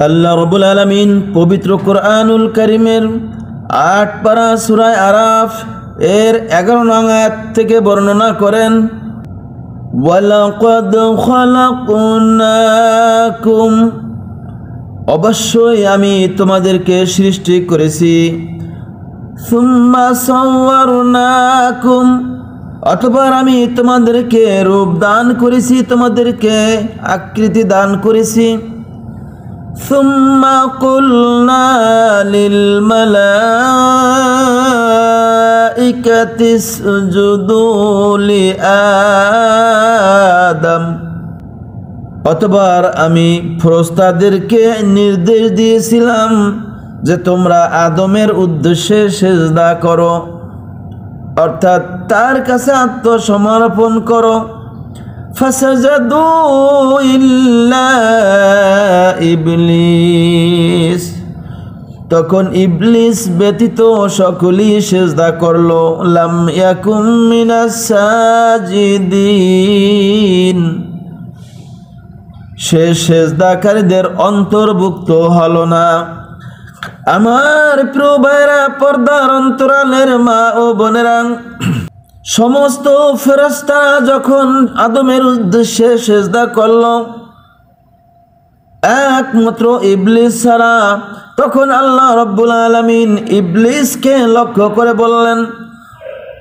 আল্লাহ রাব্বুল আলামিন পবিত্র কোরআনুল কারীমের ৮ পারা সূরা আরাফ এর ১১ নং আয়াত থেকে বর্ণনা করেন, ওয়ালাকাদ খালাকনাকুম, অবশ্যই আমি তোমাদেরকে সৃষ্টি করেছি, সুম্মা সাওয়ারনাকুম, অতঃপর আমি তোমাদেরকে রূপ দান করেছি, তোমাদেরকে আকৃতি দান করেছি, সুম্মা কুলনা লিল মালাইকাতি ইসজুদু লি আদম, অতঃপর আমি ফেরেশতাদেরকে নির্দেশ দিয়েছিলাম যে তোমরা আদমের উদ্দেশ্যে সিজদা করো, অর্থাৎ তার কাছে আত্মসমর্পণ করো। ফাসাজাদু ইল্লা ইবলিস, তখন ইবলিস ব্যতীত সকলেই সিজদা করলো। লাম ইয়াকুম মিনাস সাজিদিন, সে সিজদাকারীদের অন্তর্ভুক্ত হলো না। আমার প্রিয় ভাইরা, পর্দার অন্তরালের মা ও বোনেরা, সমস্ত ফেরেশতারা যখন আদমের উদ্দেশ্যে সিজদা করল, একমাত্র ইবলিস ছাড়া, তখন আল্লাহ রাব্বুল আলামিন ইবলিসকে লক্ষ্য করে বললেন,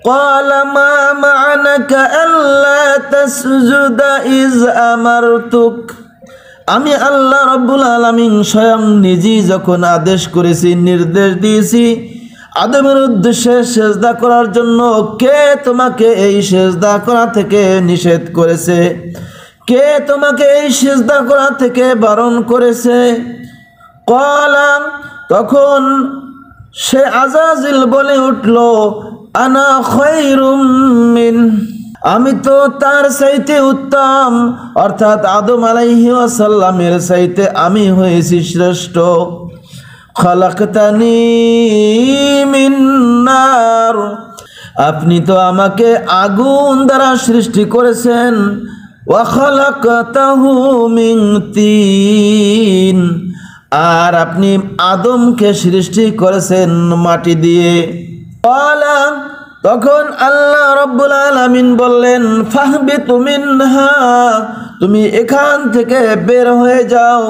ক্বালা মা মা'নাকা আল্লা তাসজুদা ইজ আমারতুক, আমি আল্লাহ রাব্বুল আলামিন স্বয়ং নিজেই যখন আদেশ করেছি, নির্দেশ দিয়েছি আদমের উদ্দেশ্যে সিজদা করার জন্য, কে তোমাকে এই সিজদা করা থেকে নিষেধ করেছে? কে তোমাকে এই সিজদা করা থেকে বারণ করেছে? ক্বালা, তখন সে আযাজিল বলে উঠল, আনা খায়রুম মিন, আমি তো তার চাইতে উত্তম, অর্থাৎ আদম আলাইহিস সালামের চাইতে আমি হয়েছি শ্রেষ্ঠ। খালাকতানি মিন নার, আপনি তো আমাকে আগুন দ্বারা সৃষ্টি করেছেন। ওয়া খালাকতাহু মিন তিন, আর আপনি আদমকে সৃষ্টি করেছেন মাটি দিয়ে। ক্বালা, তখন আল্লাহ রাব্বুল আলামিন বললেন, ফাহবিতু মিনহা, তুমি এখান থেকে বের হয়ে যাও।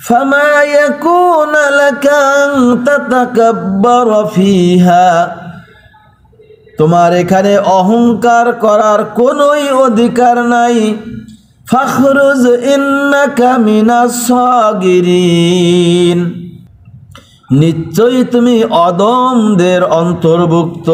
ফামা ইয়াকুনু লাকা আন তাতাকাব্বারা ফিহা, তোমার এখানে অহংকার করার কোনোই অধিকার নাই। ফাখরুজ ইন্নাকা মিনাস সাগিরিন, নিশ্চয়ই তুমি অদমদের অন্তর্ভুক্ত।